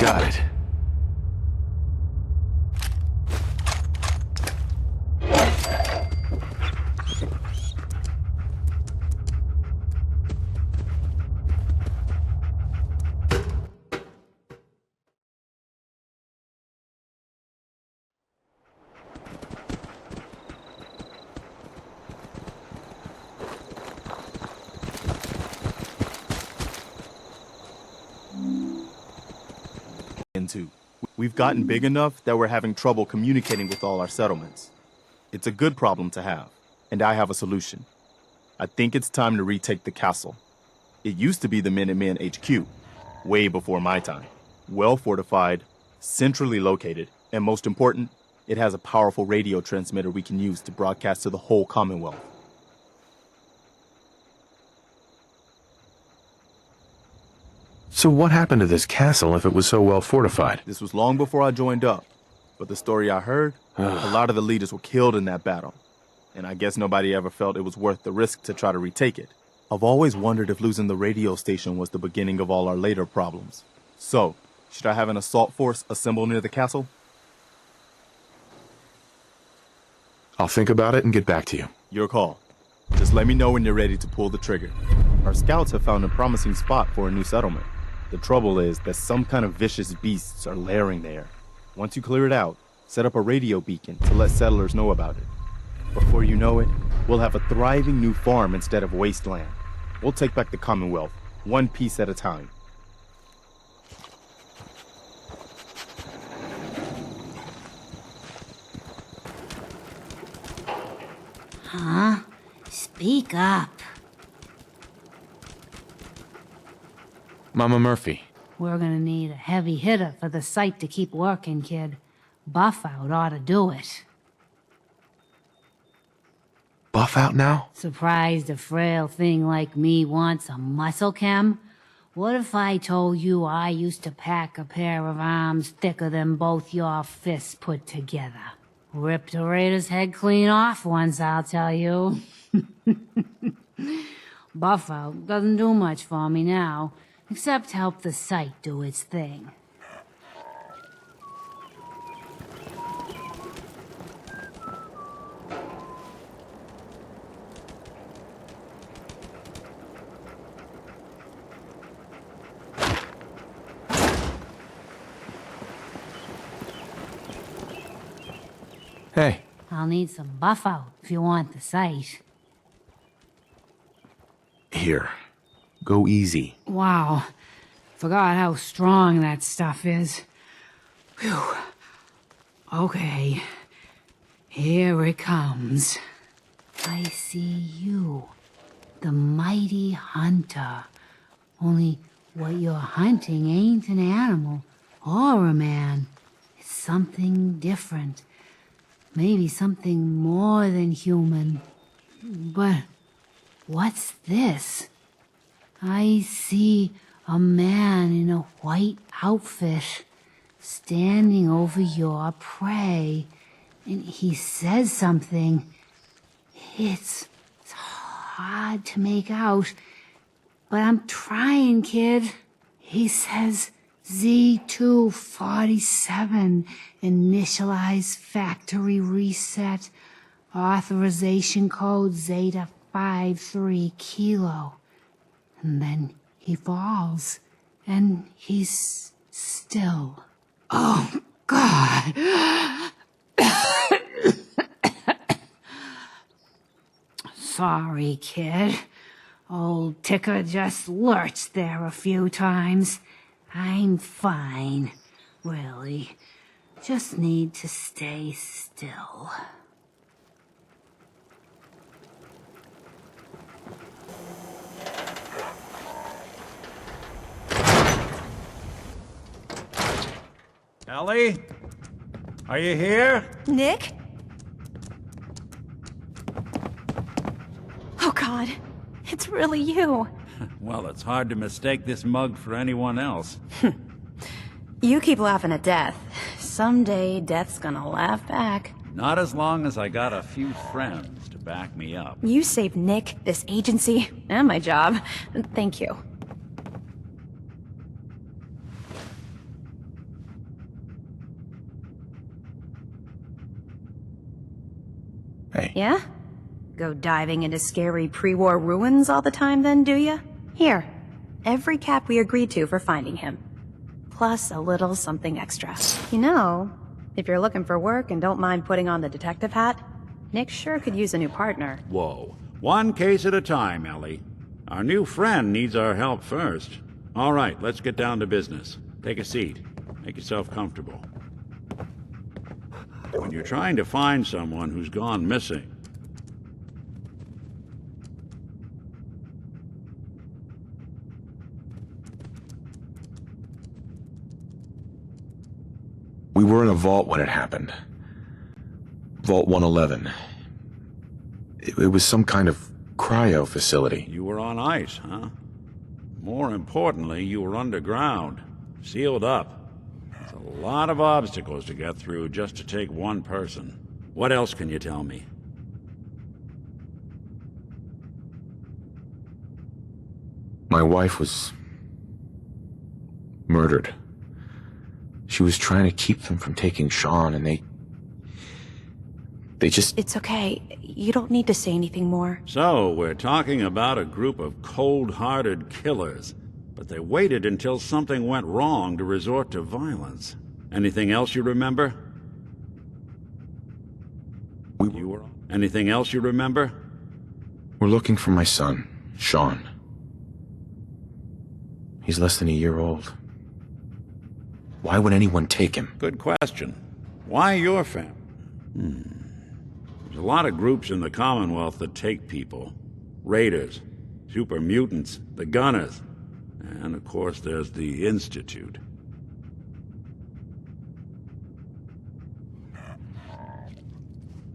Got it. We've gotten big enough that we're having trouble communicating with all our settlements. It's a good problem to have, and I have a solution. I think it's time to retake the castle. It used to be the Minutemen HQ, way before my time. Well fortified, centrally located, and most important, it has a powerful radio transmitter we can use to broadcast to the whole Commonwealth. So what happened to this castle if it was so well fortified? This was long before I joined up, but the story I heard, a lot of the leaders were killed in that battle, and I guess nobody ever felt it was worth the risk to try to retake it. I've always wondered if losing the radio station was the beginning of all our later problems. So, should I have an assault force assemble near the castle? I'll think about it and get back to you. Your call. Just let me know when you're ready to pull the trigger. Our scouts have found a promising spot for a new settlement. The trouble is that some kind of vicious beasts are lairing there. Once you clear it out, set up a radio beacon to let settlers know about it. Before you know it, we'll have a thriving new farm instead of wasteland. We'll take back the Commonwealth, one piece at a time. Huh? Speak up. Mama Murphy. We're gonna need a heavy hitter for the site to keep working, kid. Buffout ought to do it. Buff out now? Surprised a frail thing like me wants a muscle chem? What if I told you I used to pack a pair of arms thicker than both your fists put together? Ripped a Raider's head clean off once, I'll tell you. Buffout doesn't do much for me now, except help the site do its thing. Hey. I'll need some Buffout if you want the site. Here. Go easy. Wow. Forgot how strong that stuff is. Whew. Okay. Here it comes. I see you. The mighty hunter. Only what you're hunting ain't an animal or a man. It's something different. Maybe something more than human. But what's this? I see a man in a white outfit standing over your prey, and he says something. It's hard to make out, but I'm trying, kid. He says Z247, initialize factory reset, authorization code Zeta 53 Kilo. And then he falls, and he's still. Oh, God. Sorry, kid. Old Ticker just lurched there a few times. I'm fine, really. Just need to stay still. Ellie? Are you here? Nick? Oh God, it's really you. Well, it's hard to mistake this mug for anyone else. You keep laughing at death. Someday, death's gonna laugh back. Not as long as I got a few friends to back me up. You saved Nick, this agency, and my job. Thank you. Yeah? Go diving into scary pre-war ruins all the time then, do ya? Here, every cap we agreed to for finding him. Plus a little something extra. You know, if you're looking for work and don't mind putting on the detective hat, Nick sure could use a new partner. Whoa. One case at a time, Ellie. Our new friend needs our help first. All right, let's get down to business. Take a seat. Make yourself comfortable. When you're trying to find someone who's gone missing, We were in a vault when it happened. Vault 111. It was some kind of cryo facility. you were on ice, huh? More importantly, you were underground, sealed up. It's a lot of obstacles to get through just to take one person. What else can you tell me? My wife was murdered. She was trying to keep them from taking Sean, and they just... It's okay. You don't need to say anything more. So, we're talking about a group of cold-hearted killers, but they waited until something went wrong to resort to violence. Anything else you remember? Anything else you remember? We're looking for my son, Sean. He's less than a year old. Why would anyone take him? Good question. Why your family? There's a lot of groups in the Commonwealth that take people. Raiders, super mutants, the Gunners, and of course there's the Institute.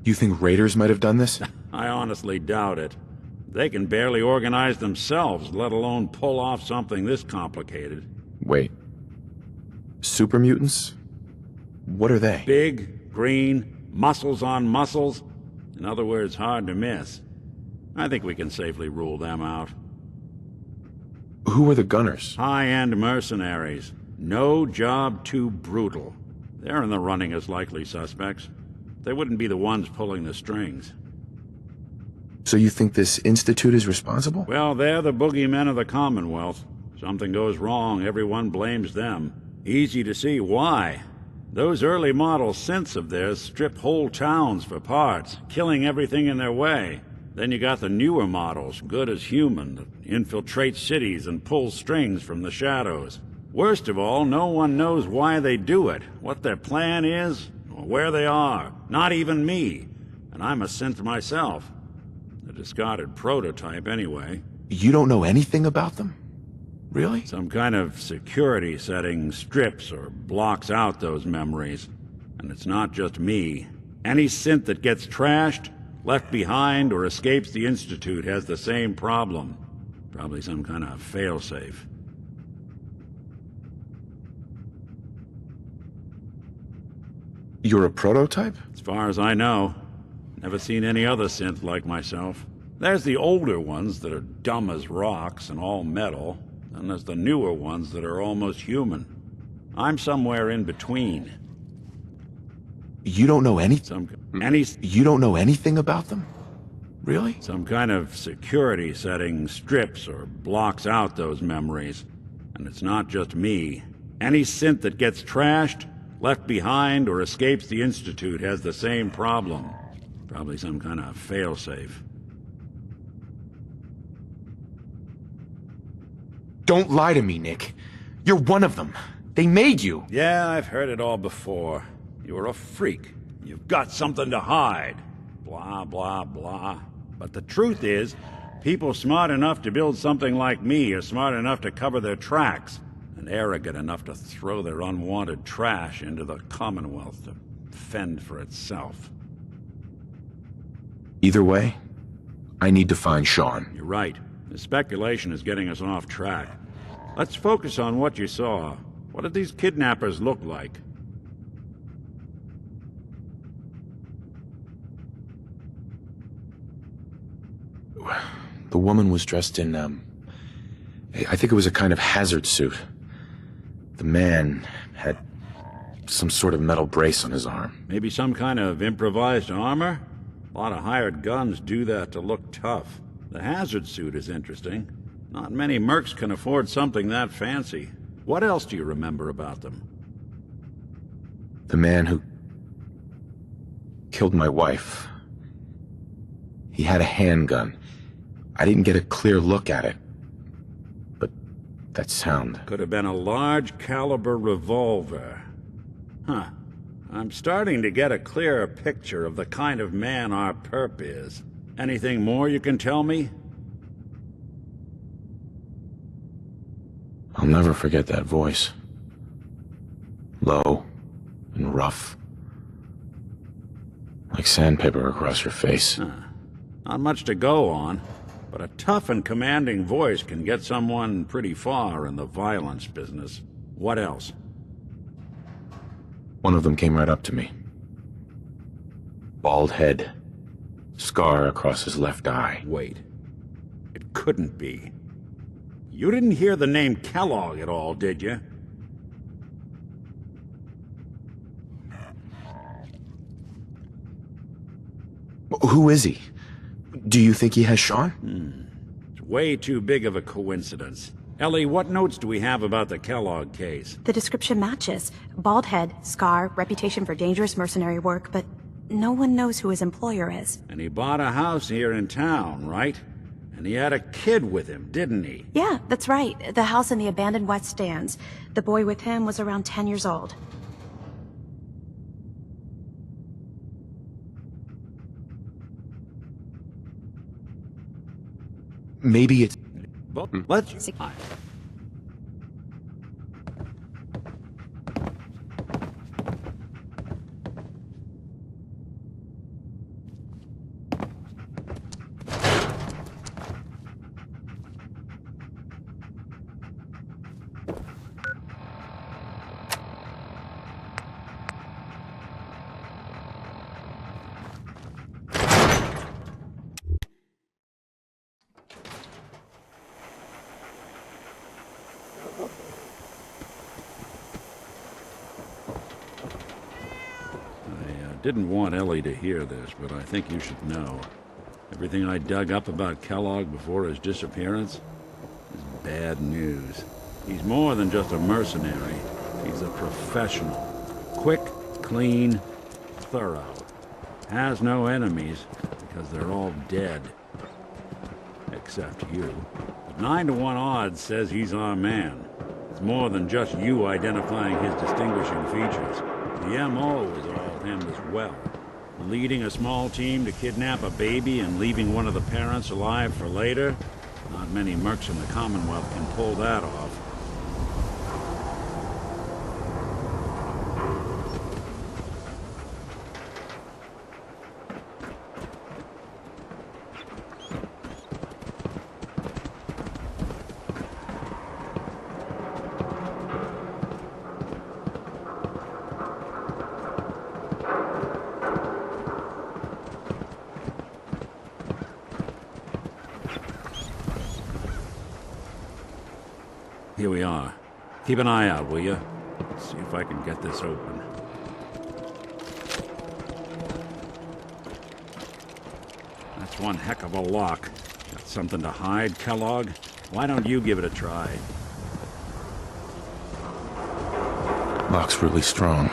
You think Raiders might have done this? I honestly doubt it. They can barely organize themselves, let alone pull off something this complicated. Wait. Super mutants? What are they? Big, green, muscles on muscles. In other words, hard to miss. I think we can safely rule them out. Who are the Gunners? High-end mercenaries. No job too brutal. They're in the running as likely suspects. They wouldn't be the ones pulling the strings. So you think this Institute is responsible? Well, they're the boogeymen of the Commonwealth. Something goes wrong, everyone blames them. Easy to see why. Those early model synths of theirs strip whole towns for parts, killing everything in their way. Then you got the newer models, good as human, that infiltrate cities and pull strings from the shadows. Worst of all, no one knows why they do it, what their plan is, or where they are. Not even me. And I'm a synth myself. A discarded prototype, anyway. You don't know anything about them? Really? Some kind of security setting strips or blocks out those memories. And it's not just me. Any synth that gets trashed, left behind, or escapes the Institute has the same problem. Probably some kind of failsafe. You're a prototype? As far as I know. Never seen any other synth like myself. There's the older ones that are dumb as rocks and all metal. And there's the newer ones that are almost human. I'm somewhere in between. You don't know anything? You don't know anything about them? Really? Some kind of security setting strips or blocks out those memories. And it's not just me. Any synth that gets trashed, left behind, or escapes the Institute has the same problem. Probably some kind of failsafe. Don't lie to me, Nick. You're one of them. They made you. Yeah, I've heard it all before. You're a freak. You've got something to hide. Blah, blah, blah. But the truth is, people smart enough to build something like me are smart enough to cover their tracks, and arrogant enough to throw their unwanted trash into the Commonwealth to fend for itself. Either way, I need to find Sean. You're right. The speculation is getting us off track. Let's focus on what you saw. What did these kidnappers look like? The woman was dressed in, I think it was a kind of hazard suit. The man had some sort of metal brace on his arm. Maybe some kind of improvised armor? A lot of hired guns do that to look tough. The hazard suit is interesting. Not many mercs can afford something that fancy. What else do you remember about them? The man who killed my wife. He had a handgun. I didn't get a clear look at it. But that sound... Could have been a large caliber revolver. Huh. I'm starting to get a clearer picture of the kind of man our perp is. Anything more you can tell me? I'll never forget that voice. Low and rough. Like sandpaper across your face. Huh. Not much to go on, but a tough and commanding voice can get someone pretty far in the violence business. What else? One of them came right up to me. Bald head. Scar across his left eye. Wait. It couldn't be. You didn't hear the name Kellogg at all, did you? Who is he? Do you think he has Sean? It's way too big of a coincidence. Ellie, what notes do we have about the Kellogg case? The description matches. Bald head, scar, reputation for dangerous mercenary work, but no one knows who his employer is. And he bought a house here in town, right? And he had a kid with him, didn't he? Yeah, that's right. The house in the abandoned West Stands. The boy with him was around 10 years old. Maybe it's... Let's... Didn't want Ellie to hear this, but I think you should know. Everything I dug up about Kellogg before his disappearance is bad news. He's more than just a mercenary. He's a professional. Quick, clean, thorough. Has no enemies because they're all dead. Except you. But 9 to 1 odds says he's our man. It's more than just you identifying his distinguishing features. The MO is all him as well. Leading a small team to kidnap a baby and leaving one of the parents alive for later? Not many mercs in the Commonwealth can pull that off. Here we are. Keep an eye out, will you? See if I can get this open. That's one heck of a lock. Got something to hide, Kellogg? Why don't you give it a try? Lock's really strong.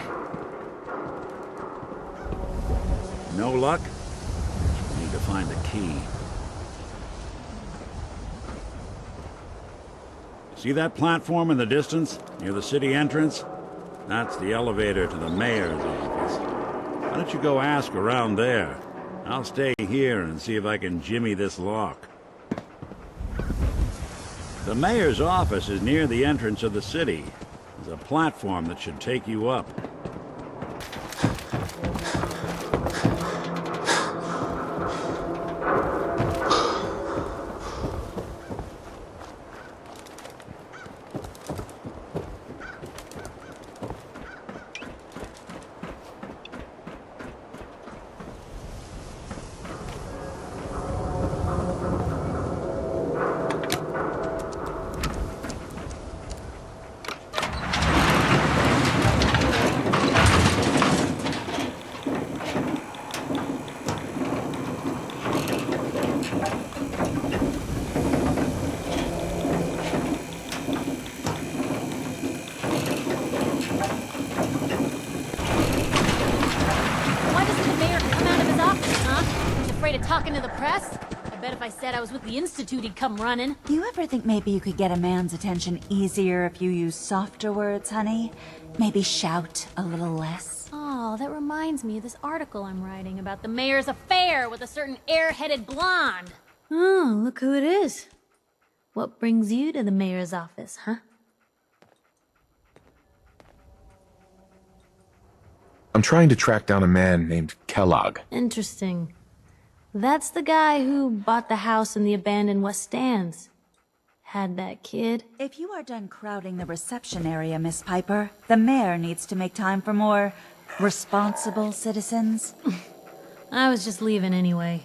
No luck? We need to find the key. See that platform in the distance, near the city entrance? That's the elevator to the mayor's office. Why don't you go ask around there? I'll stay here and see if I can jimmy this lock. The mayor's office is near the entrance of the city. There's a platform that should take you up. bet if I said I was with the Institute, he'd come running. Do you ever think maybe you could get a man's attention easier if you use softer words, honey? Maybe shout a little less? Oh, that reminds me of this article I'm writing about the mayor's affair with a certain air-headed blonde. Oh, look who it is. What brings you to the mayor's office, huh? I'm trying to track down a man named Kellogg. Interesting. That's the guy who bought the house in the abandoned West Stands. Had that kid. If you are done crowding the reception area, Miss Piper, the mayor needs to make time for more responsible citizens. I was just leaving anyway.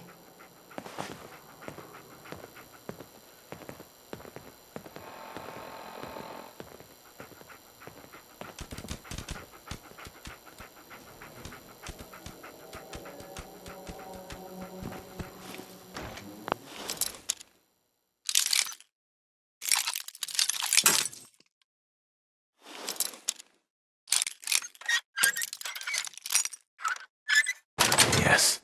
Yes.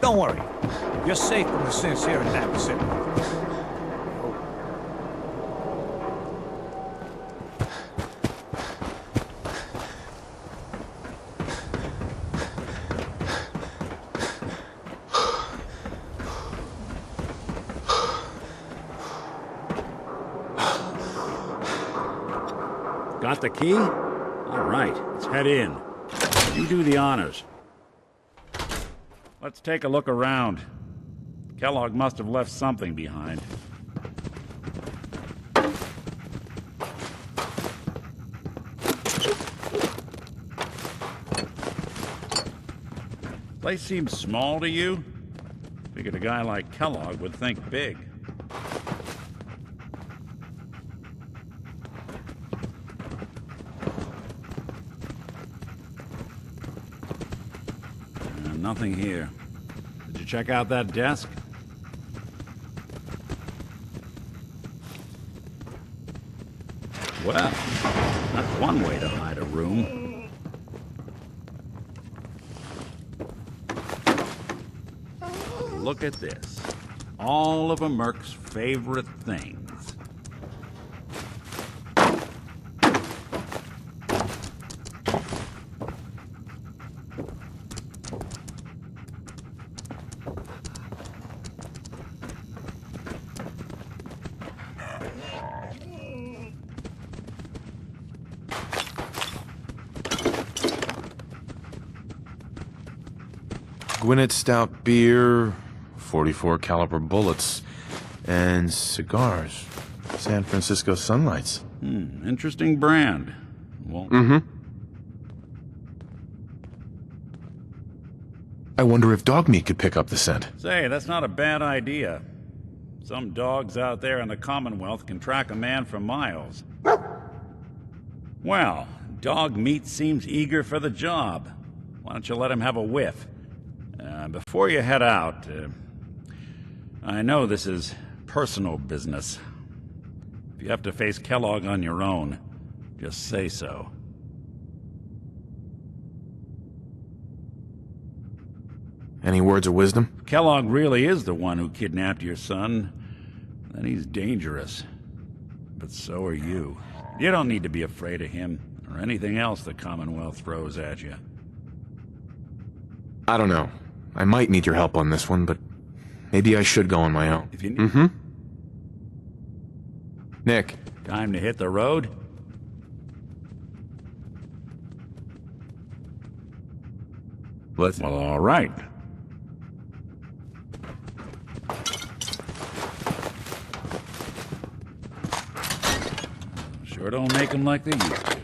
Don't worry. You're safe from the sincere attack city. Got the key? All right, let's head in. You do the honors. Let's take a look around. Kellogg must have left something behind. Place seems small to you? Figured a guy like Kellogg would think big. Nothing here. Did you check out that desk? Well, that's one way to hide a room. Look at this. All of a merc's favorite things. Gwinnett stout beer, 44 caliber bullets, and cigars. San Francisco Sunlights. Interesting brand. Well, I wonder if dog meat could pick up the scent. say, that's not a bad idea. Some dogs out there in the Commonwealth can track a man for miles. Well, dog meat seems eager for the job. Why don't you let him have a whiff? Before you head out, I know this is personal business. If you have to face Kellogg on your own, just say so. Any words of wisdom? If Kellogg really is the one who kidnapped your son, then he's dangerous. But so are you. You don't need to be afraid of him, or anything else the Commonwealth throws at you. I don't know. I might need your help on this one, but maybe I should go on my own. If you need Nick. time to hit the road, Let's... well, all right. Sure don't make them like they used to.